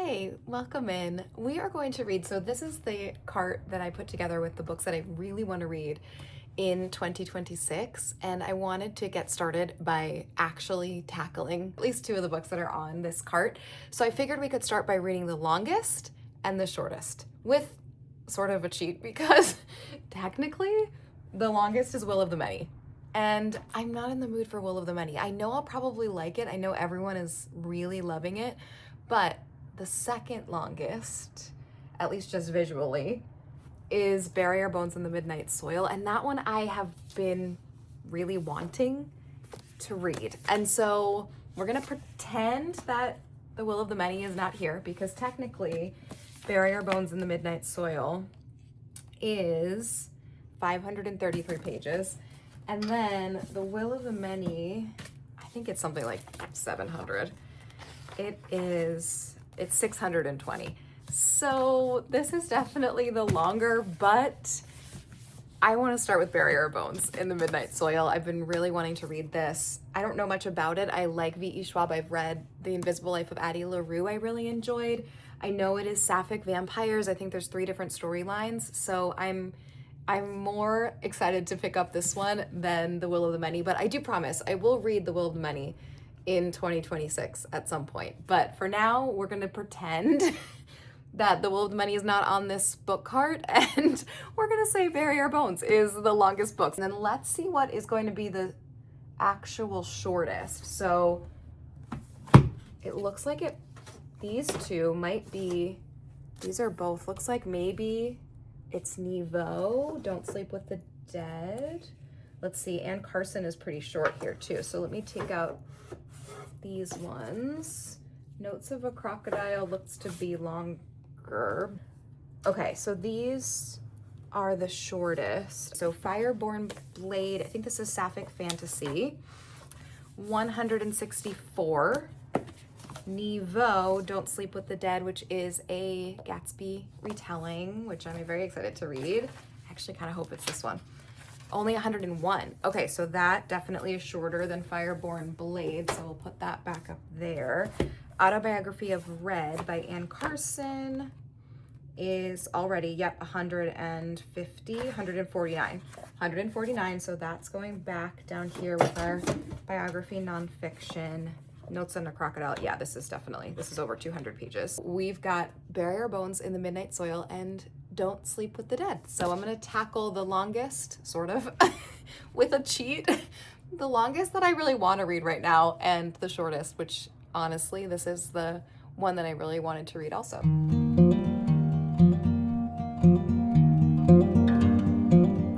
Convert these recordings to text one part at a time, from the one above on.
Hey, welcome in. We are going to read, so this is the cart that I put together with the books that I really want to read in 2026, and I wanted to get started by actually tackling at least two of the books that are on this cart. So I figured we could start by reading the longest and the shortest with sort of a cheat because technically the longest is Will of the Many. And I'm not in the mood for Will of the Many. I know I'll probably like it. I know everyone is really loving it, but the second longest, at least just visually, is Bury Our Bones in the Midnight Soil. And that one I have been really wanting to read. And so we're gonna pretend that the Will of the Many is not here because technically Bury Our Bones in the Midnight Soil is 533 pages. And then the Will of the Many, I think it's something like 700. It's 620. So this is definitely the longer, but I want to start with Bury Our Bones in the Midnight Soil. I've been really wanting to read this. I don't know much about it. I like V.E. Schwab. I've read The Invisible Life of Addie LaRue I really enjoyed. I know it is sapphic vampires. I think there's 3 different storylines. So I'm more excited to pick up this one than The Will of the Many, but I do promise I will read The Will of the Many in 2026 at some point. But for now, we're gonna pretend that The Will of the Many is not on this book cart, and we're gonna say Bury Our Bones is the longest book. And then let's see what is going to be the actual shortest. So it looks like these two might be, these are both, looks like maybe it's Niveau, Don't Sleep with the Dead. Let's see, Anne Carson is pretty short here too. So let me take out these ones. Notes of a Crocodile looks to be longer. Okay, so these are the shortest. So Fireborn Blade, I think this is Sapphic Fantasy, 164. Niveau, Don't Sleep with the Dead, which is a Gatsby retelling, which I'm very excited to read. I actually kind of hope it's this one. Only 101. Okay, so that definitely is shorter than Fireborn Blade, so we'll put that back up there. Autobiography of Red by Anne Carson is already, 149. 149, so that's going back down here with our biography nonfiction. Notes on a Crocodile. Yeah, this is over 200 pages. We've got Bury Our Bones in the Midnight Soil and Don't Sleep with the Dead. So I'm gonna tackle the longest, sort of, with a cheat. The longest that I really wanna read right now, and the shortest, which honestly, this is the one that I really wanted to read also.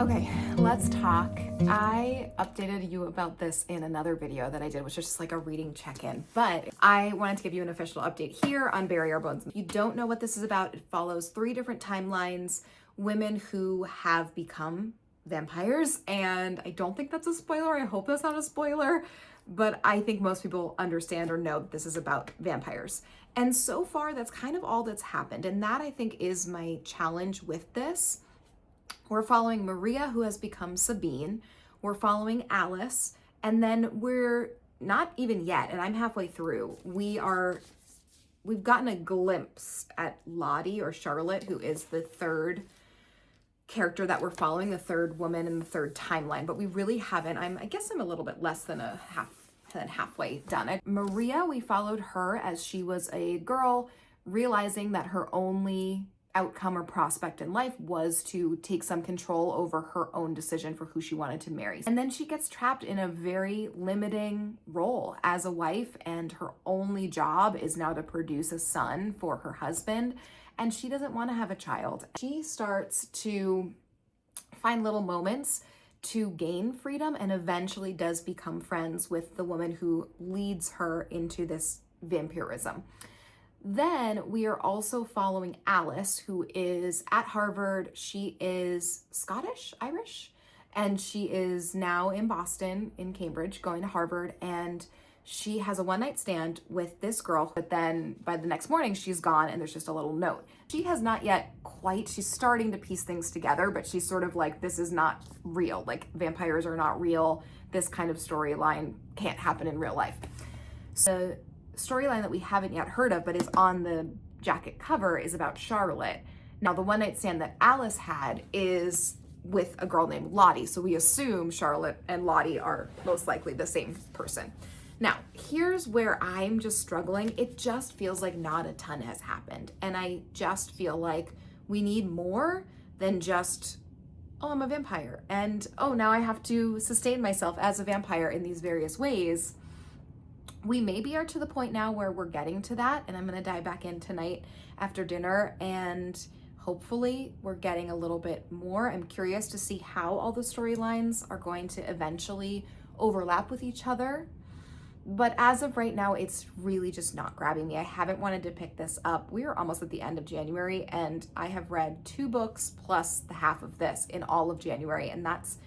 Okay, let's talk. I updated you about this in another video that I did, which was just like a reading check-in, but I wanted to give you an official update here on Bury Our Bones. If you don't know what this is about, it follows 3 different timelines, women who have become vampires, and I don't think that's a spoiler. I hope that's not a spoiler, but I think most people understand or know that this is about vampires. And so far, that's kind of all that's happened, and that I think is my challenge with this. We're following Maria, who has become Sabine. We're following Alice. And then we're not even yet, and I'm halfway through. We've gotten a glimpse at Lottie, or Charlotte, who is the 3rd character that we're following, the 3rd woman in the 3rd timeline, but we really haven't. I guess I'm a little bit less than halfway done. Maria, we followed her as she was a girl, realizing that her only outcome or prospect in life was to take some control over her own decision for who she wanted to marry. And then she gets trapped in a very limiting role as a wife, and her only job is now to produce a son for her husband, and she doesn't want to have a child. She starts to find little moments to gain freedom and eventually does become friends with the woman who leads her into this vampirism. Then we are also following Alice, who is at Harvard. She is Scottish, Irish, and she is now in Boston, in Cambridge, going to Harvard, and she has a one-night stand with this girl, but then by the next morning she's gone and there's just a little note. She has not yet she's starting to piece things together, but she's sort of like, this is not real. Like, vampires are not real. This kind of storyline can't happen in real life. So storyline that we haven't yet heard of, but is on the jacket cover is about Charlotte. Now, the one night stand that Alice had is with a girl named Lottie, so we assume Charlotte and Lottie are most likely the same person. Now, here's where I'm just struggling. It just feels like not a ton has happened, and I just feel like we need more than just, oh, I'm a vampire, and oh, now I have to sustain myself as a vampire in these various ways. We maybe are to the point now where we're getting to that, and I'm gonna dive back in tonight after dinner, and hopefully we're getting a little bit more. I'm curious to see how all the storylines are going to eventually overlap with each other. But as of right now, it's really just not grabbing me. I haven't wanted to pick this up. We are almost at the end of January, and I have read 2 books plus the half of this in all of January, and that's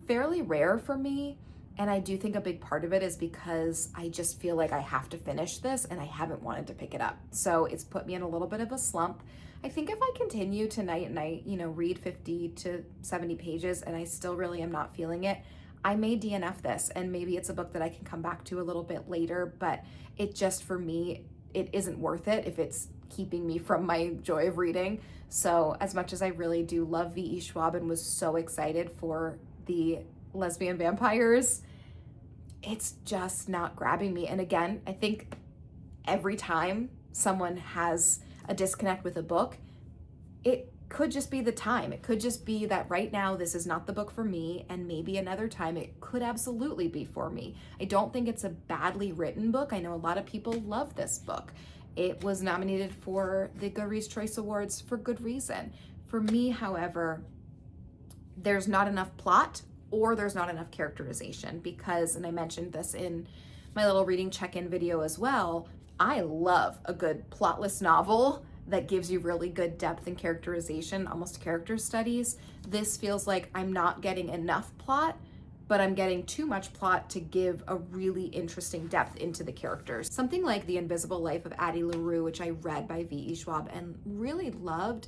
fairly rare for me. And I do think a big part of it is because I just feel like I have to finish this and I haven't wanted to pick it up. So it's put me in a little bit of a slump. I think if I continue tonight and I, read 50 to 70 pages and I still really am not feeling it, I may DNF this, and maybe it's a book that I can come back to a little bit later, but it just, for me, it isn't worth it if it's keeping me from my joy of reading. So as much as I really do love V.E. Schwab and was so excited for the lesbian vampires, it's just not grabbing me. And again, I think every time someone has a disconnect with a book, it could just be the time. It could just be that right now this is not the book for me, and maybe another time it could absolutely be for me. I don't think it's a badly written book. I know a lot of people love this book. It was nominated for the Goodreads Choice Awards for good reason. For me, however, there's not enough plot or there's not enough characterization because, and I mentioned this in my little reading check-in video as well, I love a good plotless novel that gives you really good depth and characterization, almost character studies. This feels like I'm not getting enough plot, but I'm getting too much plot to give a really interesting depth into the characters. Something like The Invisible Life of Addie LaRue, which I read by V.E. Schwab and really loved,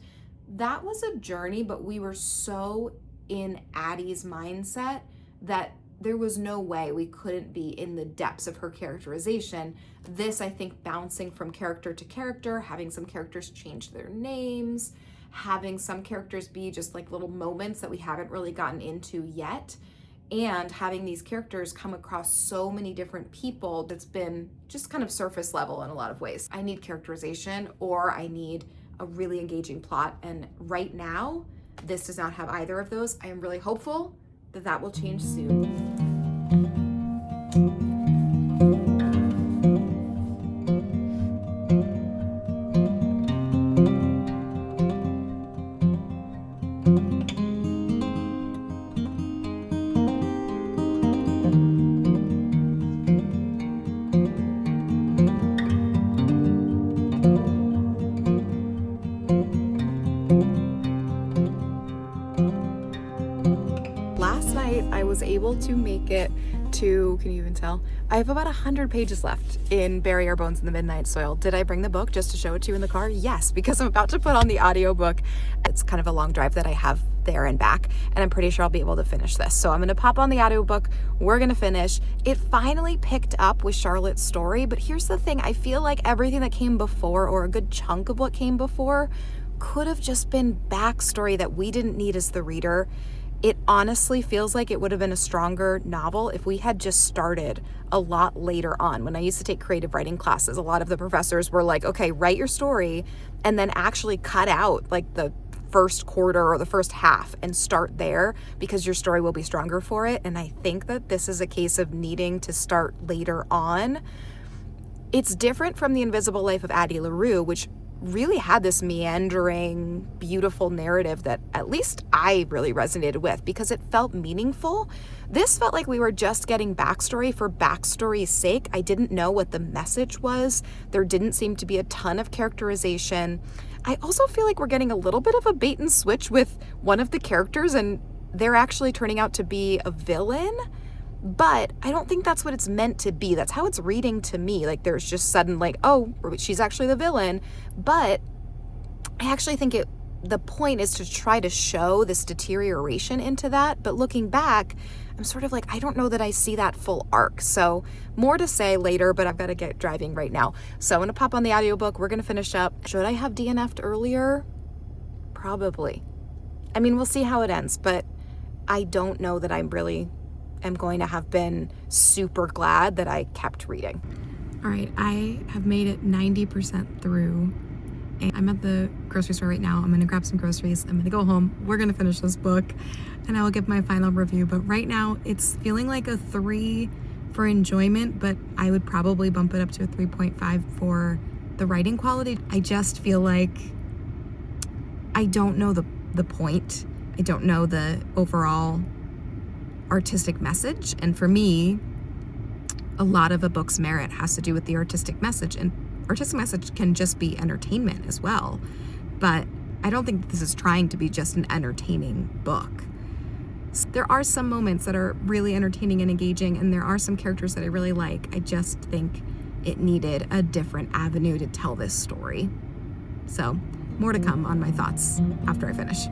that was a journey, but we were so in Addie's mindset that there was no way we couldn't be in the depths of her characterization. This, I think, bouncing from character to character, having some characters change their names, having some characters be just like little moments that we haven't really gotten into yet, and having these characters come across so many different people that's been just kind of surface level in a lot of ways. I need characterization or I need a really engaging plot, and right now, this does not have either of those. I am really hopeful that that will change soon. I was able to make it to, can you even tell? I have about 100 pages left in Bury Our Bones in the Midnight Soil. Did I bring the book just to show it to you in the car? Yes, because I'm about to put on the audiobook. It's kind of a long drive that I have there and back, and I'm pretty sure I'll be able to finish this. So I'm gonna pop on the audiobook, we're gonna finish. It finally picked up with Charlotte's story, but here's the thing, I feel like everything that came before, or a good chunk of what came before, could have just been backstory that we didn't need as the reader. It honestly feels like it would have been a stronger novel if we had just started a lot later on. When I used to take creative writing classes, a lot of the professors were like, okay, write your story and then actually cut out like the first quarter or the first half and start there because your story will be stronger for it. And I think that this is a case of needing to start later on. It's different from The Invisible Life of Addie LaRue, which really had this meandering, beautiful narrative that at least I really resonated with because it felt meaningful. This felt like we were just getting backstory for backstory's sake. I didn't know what the message was. There didn't seem to be a ton of characterization. I also feel like we're getting a little bit of a bait and switch with one of the characters, and they're actually turning out to be a villain. But I don't think that's what it's meant to be. That's how it's reading to me. Like there's just sudden like, oh, she's actually the villain. But I actually think the point is to try to show this deterioration into that. But looking back, I'm sort of like, I don't know that I see that full arc. So more to say later, but I've got to get driving right now. So I'm going to pop on the audiobook. We're going to finish up. Should I have DNF'd earlier? Probably. I mean, we'll see how it ends, but I don't know that I really am going to have been super glad that I kept reading. All right, I have made it 90% through. And I'm at the grocery store right now. I'm gonna grab some groceries. I'm gonna go home. We're gonna finish this book and I will give my final review. But right now it's feeling like a 3 for enjoyment, but I would probably bump it up to a 3.5 for the writing quality. I just feel like I don't know the point. I don't know the overall artistic message. And for me, a lot of a book's merit has to do with the artistic message, and artistic message can just be entertainment as well. But I don't think this is trying to be just an entertaining book. There are some moments that are really entertaining and engaging, and there are some characters that I really like. I just think it needed a different avenue to tell this story. So, more to come on my thoughts after I finish.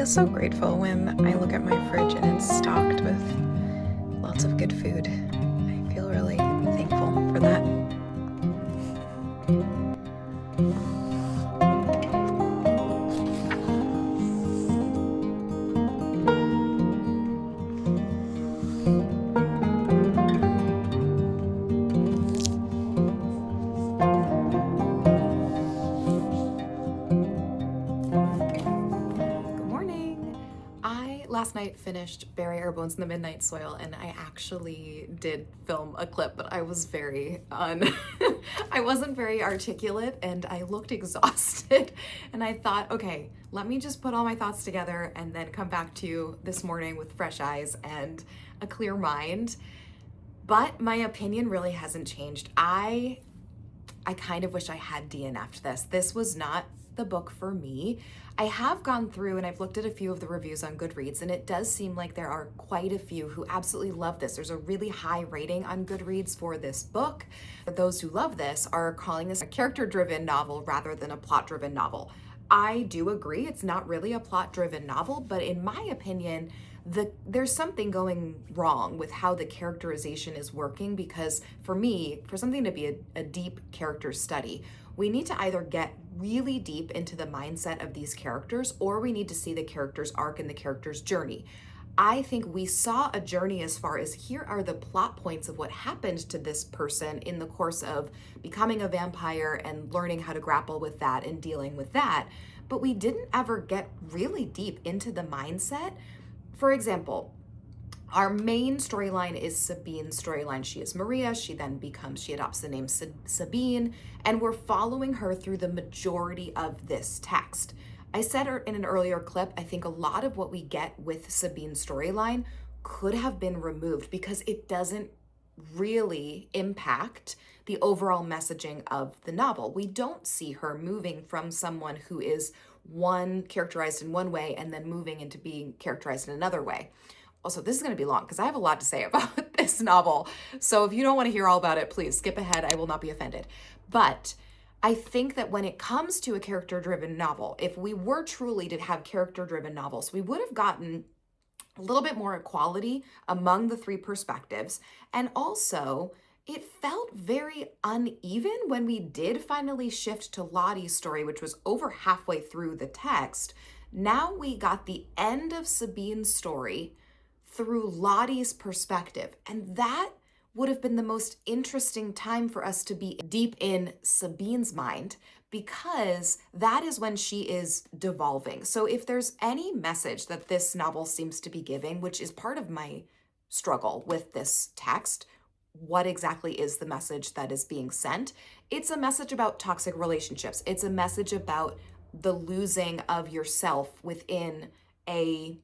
So grateful when I look at my fridge and it's stocked with lots of good food. I feel really thankful for that. Last night finished Bury Our Bones in the Midnight Soil, and I actually did film a clip, but I was I wasn't very articulate and I looked exhausted, and I thought, okay, let me just put all my thoughts together and then come back to you this morning with fresh eyes and a clear mind. But my opinion really hasn't changed. I kind of wish I had DNF'd this. This was not the book for me. I have gone through and I've looked at a few of the reviews on Goodreads, and it does seem like there are quite a few who absolutely love this. There's a really high rating on Goodreads for this book. Those who love this are calling this a character-driven novel rather than a plot-driven novel. I do agree it's not really a plot-driven novel, but in my opinion, there's something going wrong with how the characterization is working, because for me, for something to be a deep character study, we need to either get really deep into the mindset of these characters, or we need to see the character's arc and the character's journey. I think we saw a journey as far as here are the plot points of what happened to this person in the course of becoming a vampire and learning how to grapple with that and dealing with that. But we didn't ever get really deep into the mindset. For example, our main storyline is Sabine's storyline. She is Maria. She adopts the name Sabine, and we're following her through the majority of this text. I said in an earlier clip, I think a lot of what we get with Sabine's storyline could have been removed because it doesn't really impact the overall messaging of the novel. We don't see her moving from someone who is characterized in one way and then moving into being characterized in another way. Also, this is going to be long because I have a lot to say about this novel. So if you don't want to hear all about it, please skip ahead. I will not be offended. But I think that when it comes to a character-driven novel, if we were truly to have character-driven novels, we would have gotten a little bit more equality among the three perspectives. And also, it felt very uneven when we did finally shift to Lottie's story, which was over halfway through the text. Now we got the end of Sabine's story through Lottie's perspective. And that would have been the most interesting time for us to be deep in Sabine's mind, because that is when she is devolving. So if there's any message that this novel seems to be giving, which is part of my struggle with this text, what exactly is the message that is being sent? It's a message about toxic relationships. It's a message about the losing of yourself within a,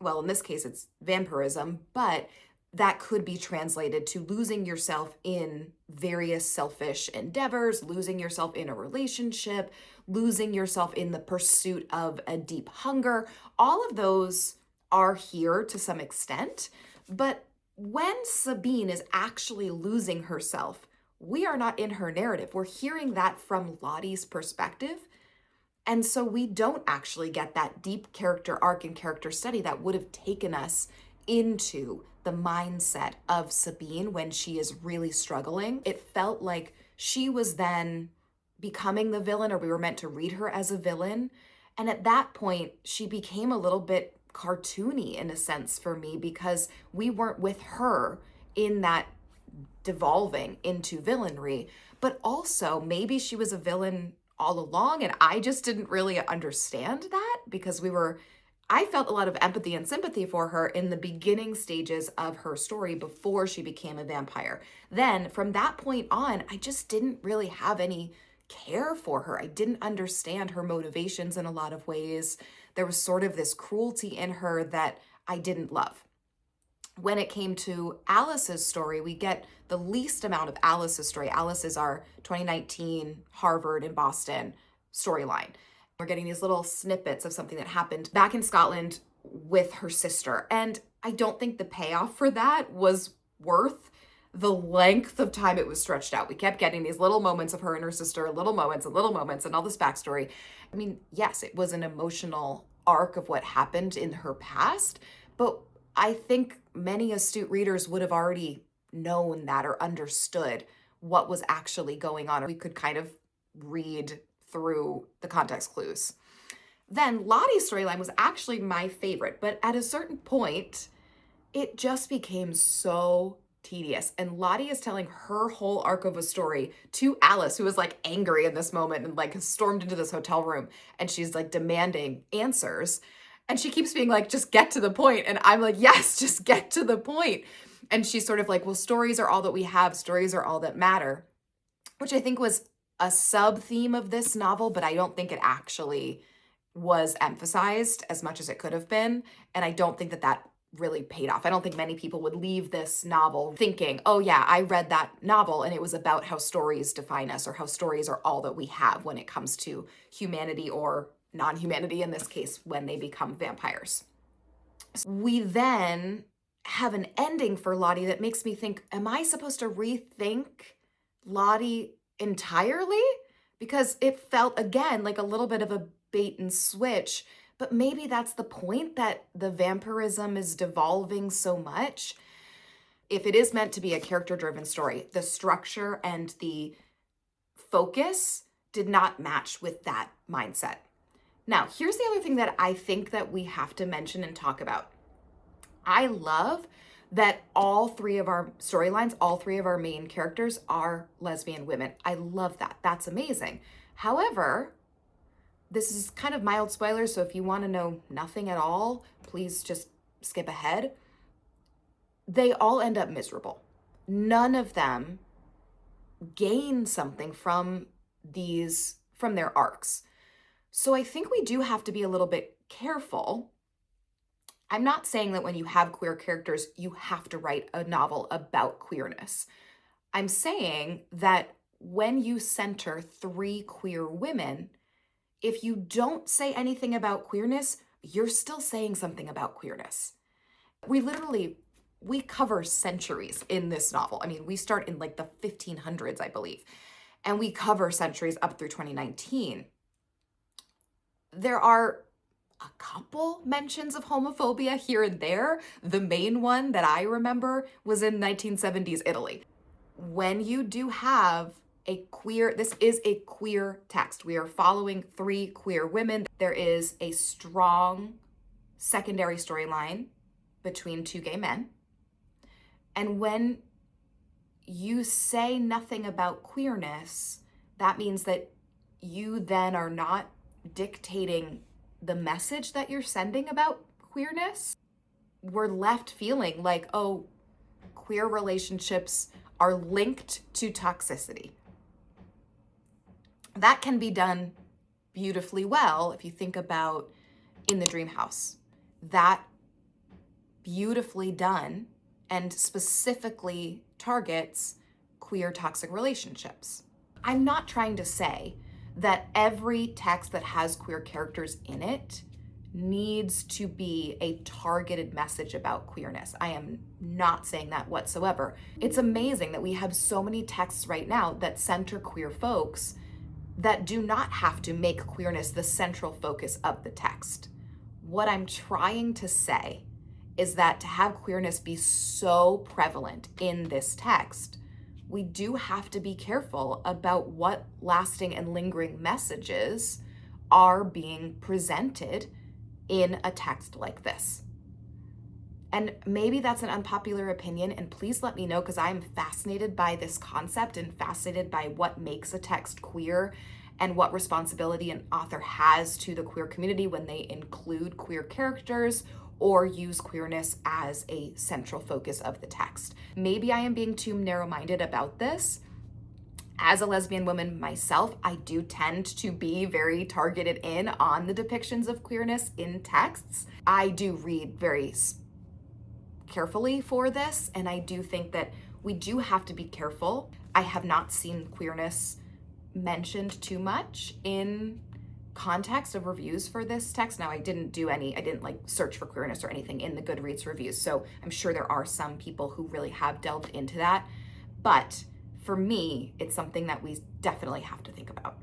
well, in this case, it's vampirism, but that could be translated to losing yourself in various selfish endeavors, losing yourself in a relationship, losing yourself in the pursuit of a deep hunger. All of those are here to some extent, but when Sabine is actually losing herself, we are not in her narrative. We're hearing that from Lottie's perspective. And so we don't actually get that deep character arc and character study that would have taken us into the mindset of Sabine when she is really struggling. It felt like she was then becoming the villain, or we were meant to read her as a villain. And at that point, she became a little bit cartoony in a sense for me, because we weren't with her in that devolving into villainry. But also, maybe she was a villain all along, and I just didn't really understand that, because I felt a lot of empathy and sympathy for her in the beginning stages of her story before she became a vampire. Then from that point on, I just didn't really have any care for her. I didn't understand her motivations in a lot of ways. There was sort of this cruelty in her that I didn't love. When it came to Alice's story, we get the least amount of Alice's story. Alice is our 2019 Harvard and Boston storyline. We're getting these little snippets of something that happened back in Scotland with her sister. And I don't think the payoff for that was worth the length of time it was stretched out. We kept getting these little moments of her and her sister, little moments and all this backstory. I mean, yes, it was an emotional arc of what happened in her past, but I think many astute readers would have already known that or understood what was actually going on. We could kind of read through the context clues. Then Lottie's storyline was actually my favorite, but at a certain point, it just became so tedious. And Lottie is telling her whole arc of a story to Alice, who is like angry in this moment and like has stormed into this hotel room, and she's like demanding answers. And she keeps being like, just get to the point. And I'm like, yes, just get to the point. And she's sort of like, well, stories are all that we have. Stories are all that matter, which I think was a sub-theme of this novel, but I don't think it actually was emphasized as much as it could have been. And I don't think that that really paid off. I don't think many people would leave this novel thinking, oh yeah, I read that novel and it was about how stories define us, or how stories are all that we have when it comes to humanity or non-humanity, in this case, when they become vampires. We then have an ending for Lottie that makes me think, am I supposed to rethink Lottie entirely? Because it felt, again, like a little bit of a bait and switch, but maybe that's the point, that the vampirism is devolving so much. If it is meant to be a character-driven story, the structure and the focus did not match with that mindset. Now, here's the other thing that I think that we have to mention and talk about. I love that all three of our storylines, all three of our main characters are lesbian women. I love that. That's amazing. However, this is kind of mild spoilers, so if you want to know nothing at all, please just skip ahead. They all end up miserable. None of them gain something from their arcs. So I think we do have to be a little bit careful. I'm not saying that when you have queer characters, you have to write a novel about queerness. I'm saying that when you center three queer women, if you don't say anything about queerness, you're still saying something about queerness. We cover centuries in this novel. I mean, we start in like the 1500s, I believe, and we cover centuries up through 2019. There are a couple mentions of homophobia here and there. The main one that I remember was in 1970s Italy. When you do have this is a queer text. We are following three queer women. There is a strong secondary storyline between two gay men. And when you say nothing about queerness, that means that you then are not dictating the message that you're sending about queerness. We're left feeling like, oh, queer relationships are linked to toxicity. That can be done beautifully well if you think about In the Dream House. That beautifully done and specifically targets queer toxic relationships. I'm not trying to say that every text that has queer characters in it needs to be a targeted message about queerness. I am not saying that whatsoever. It's amazing that we have so many texts right now that center queer folks that do not have to make queerness the central focus of the text. What I'm trying to say is that to have queerness be so prevalent in this text, we do have to be careful about what lasting and lingering messages are being presented in a text like this. And maybe that's an unpopular opinion, and please let me know, because I'm fascinated by this concept and fascinated by what makes a text queer and what responsibility an author has to the queer community when they include queer characters or use queerness as a central focus of the text. Maybe I am being too narrow-minded about this. As a lesbian woman myself, I do tend to be very targeted in on the depictions of queerness in texts. I do read very carefully for this, and I do think that we do have to be careful. I have not seen queerness mentioned too much in context of reviews for this text. Now, I didn't like search for queerness or anything in the Goodreads reviews, so I'm sure there are some people who really have delved into that. But for me, it's something that we definitely have to think about.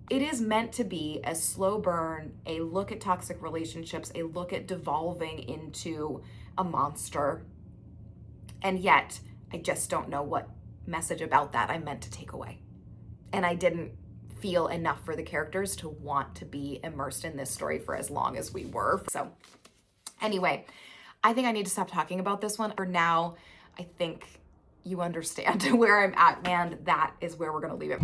It is meant to be a slow burn, a look at toxic relationships, a look at devolving into a monster. And yet, I just don't know what message about that I meant to take away. And I didn't feel enough for the characters to want to be immersed in this story for as long as we were. So anyway, I think I need to stop talking about this one. For now, I think you understand where I'm at, and that is where we're gonna leave it.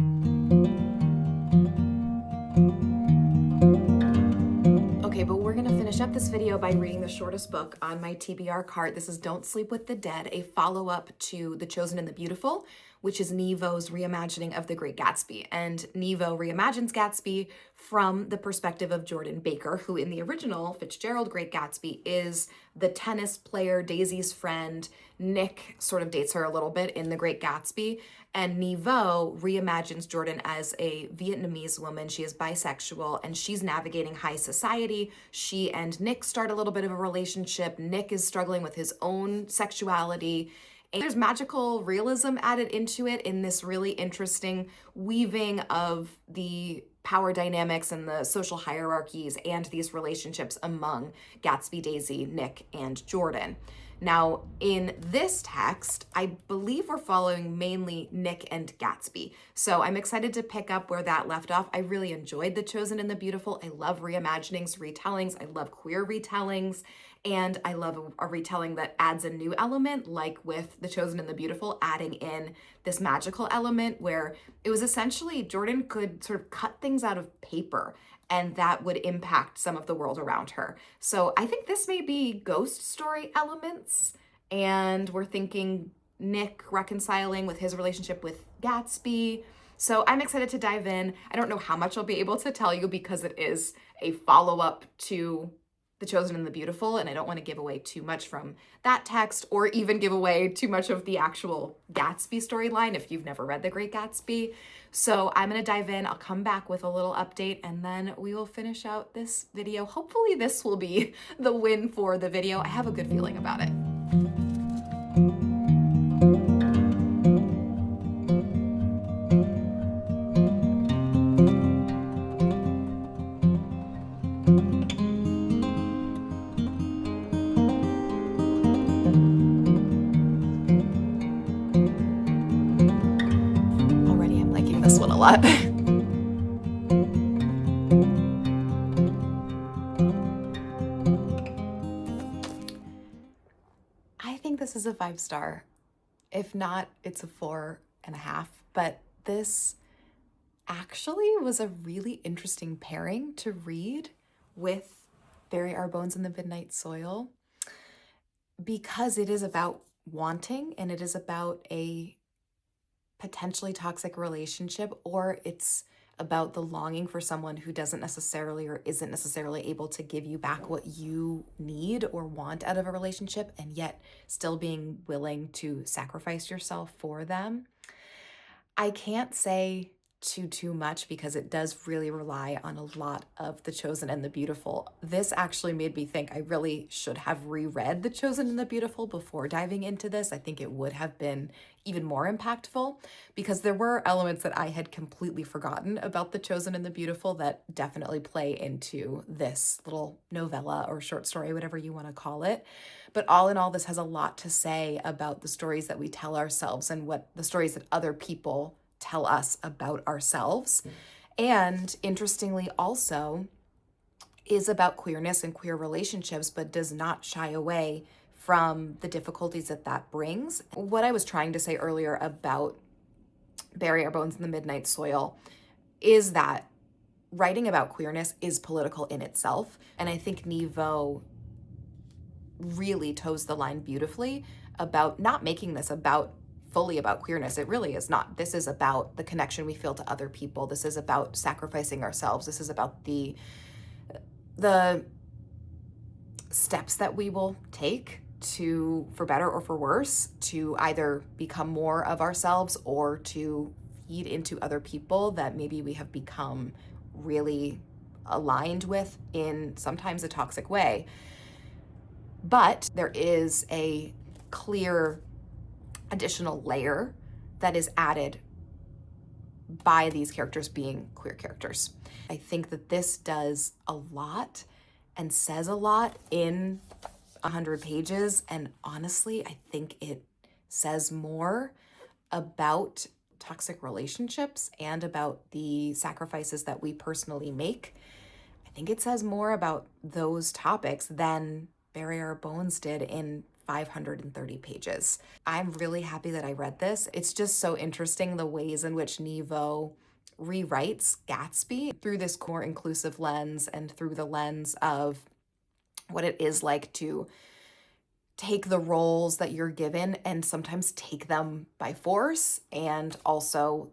Okay, but we're gonna finish up this video by reading the shortest book on my TBR cart. This is Don't Sleep with the Dead, a follow-up to The Chosen and the Beautiful, which is Nevo's reimagining of The Great Gatsby. And Nevo reimagines Gatsby from the perspective of Jordan Baker, who in the original Fitzgerald Great Gatsby is the tennis player, Daisy's friend. Nick sort of dates her a little bit in The Great Gatsby. And Nevo reimagines Jordan as a Vietnamese woman. She is bisexual and she's navigating high society. She and Nick start a little bit of a relationship. Nick is struggling with his own sexuality. And there's magical realism added into it in this really interesting weaving of the power dynamics and the social hierarchies and these relationships among Gatsby, Daisy, Nick, and Jordan. Now, in this text, I believe we're following mainly Nick and Gatsby. So I'm excited to pick up where that left off. I really enjoyed The Chosen and the Beautiful. I love reimaginings, retellings. I love queer retellings. And I love a retelling that adds a new element, like with The Chosen and the Beautiful, adding in this magical element where it was essentially Jordan could sort of cut things out of paper and that would impact some of the world around her. So I think this may be ghost story elements, and we're thinking Nick reconciling with his relationship with Gatsby. So I'm excited to dive in. I don't know how much I'll be able to tell you because it is a follow-up to The Chosen and the Beautiful, and I don't want to give away too much from that text or even give away too much of the actual Gatsby storyline if you've never read The Great Gatsby. So I'm going to dive in. I'll come back with a little update and then we will finish out this video. Hopefully this will be the win for the video. I have a good feeling about it. Lot. I think this is a 5-star. If not, it's a 4.5. But this actually was a really interesting pairing to read with Bury Our Bones in the Midnight Soil, because it is about wanting and it is about a potentially toxic relationship, or it's about the longing for someone who doesn't necessarily or isn't necessarily able to give you back what you need or want out of a relationship, and yet still being willing to sacrifice yourself for them. I can't say too much because it does really rely on a lot of The Chosen and the Beautiful. This actually made me think I really should have reread The Chosen and the Beautiful before diving into this. I think it would have been even more impactful, because there were elements that I had completely forgotten about The Chosen and the Beautiful that definitely play into this little novella or short story, whatever you want to call it. But all in all, this has a lot to say about the stories that we tell ourselves and what the stories that other people tell us about ourselves. And interestingly, also is about queerness and queer relationships, but does not shy away from the difficulties that that brings. What I was trying to say earlier about Bury Our Bones in the Midnight Soil is that writing about queerness is political in itself. And I think Niveau really toes the line beautifully about not making this about fully about queerness. It really is not. This is about the connection we feel to other people. This is about sacrificing ourselves. This is about the steps that we will take to, for better or for worse, to either become more of ourselves or to feed into other people that maybe we have become really aligned with in sometimes a toxic way. But there is a clear additional layer that is added by these characters being queer characters. I think that this does a lot and says a lot in 100 pages. And honestly, I think it says more about toxic relationships and about the sacrifices that we personally make. I think it says more about those topics than Bury Our Bones did in 530 pages. I'm really happy that I read this. It's just so interesting the ways in which Niveau rewrites Gatsby through this more inclusive lens and through the lens of what it is like to take the roles that you're given and sometimes take them by force, and also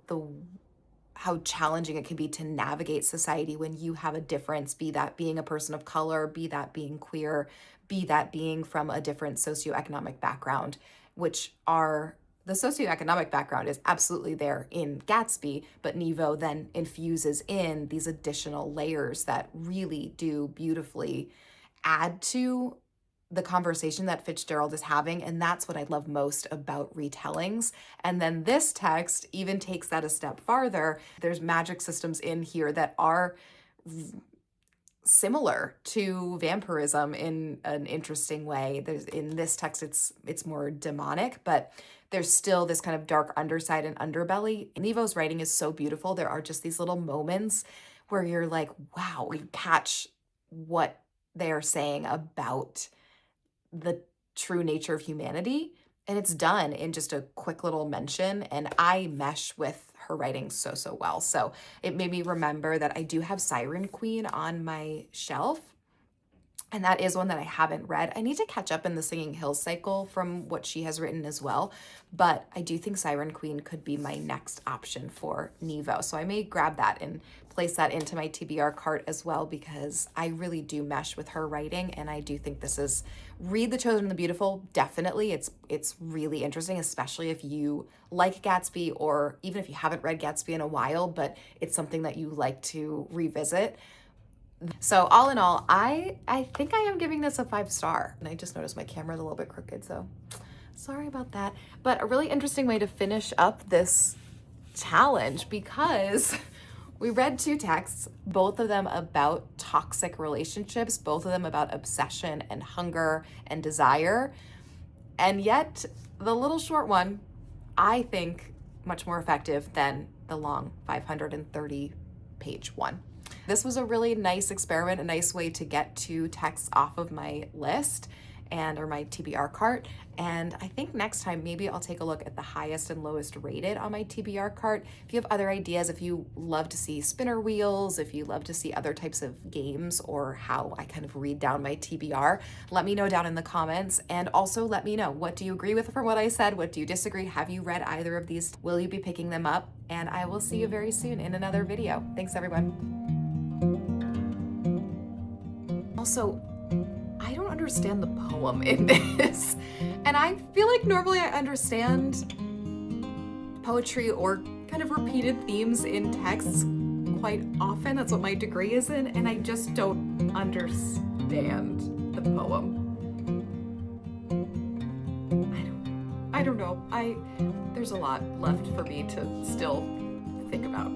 how challenging it can be to navigate society when you have a difference, be that being a person of color, be that being queer, be that being from a different socioeconomic background, which are, the socioeconomic background is absolutely there in Gatsby, but Niveau then infuses in these additional layers that really do beautifully add to the conversation that Fitzgerald is having. And that's what I love most about retellings. And then this text even takes that a step farther. There's magic systems in here that are similar to vampirism in an interesting way. In this text, it's more demonic, but there's still this kind of dark underside and underbelly. Nevo's writing is so beautiful. There are just these little moments where you're like, wow, you catch what they're saying about the true nature of humanity. And it's done in just a quick little mention. And I mesh with her writing so well. So it made me remember that I do have Siren Queen on my shelf. And that is one that I haven't read. I need to catch up in the Singing Hills cycle from what she has written as well. But I do think Siren Queen could be my next option for Niveau. So I may grab that and place that into my TBR cart as well, because I really do mesh with her writing. And I do think this is, read The Chosen and the Beautiful, definitely. It's really interesting, especially if you like Gatsby, or even if you haven't read Gatsby in a while, but it's something that you like to revisit. So all in all, I think I am giving this a 5-star. And I just noticed my camera's a little bit crooked, so sorry about that. But a really interesting way to finish up this challenge, because we read 2 texts, both of them about toxic relationships, both of them about obsession and hunger and desire. And yet the little short one, I think, much more effective than the long 530-page one. This was a really nice experiment, a nice way to get 2 texts off of my list. or my TBR cart. And I think next time maybe I'll take a look at the highest and lowest rated on my TBR cart. If you have other ideas, if you love to see spinner wheels, if you love to see other types of games or how I kind of read down my TBR, let me know down in the comments. And also let me know, what do you agree with from what I said? What do you disagree? Have you read either of these? Will you be picking them up? And I will see you very soon in another video. Thanks everyone. Also, I don't understand the poem in this. And I feel like normally I understand poetry or kind of repeated themes in texts quite often. That's what my degree is in, and I just don't understand the poem. I don't know. There's a lot left for me to still think about.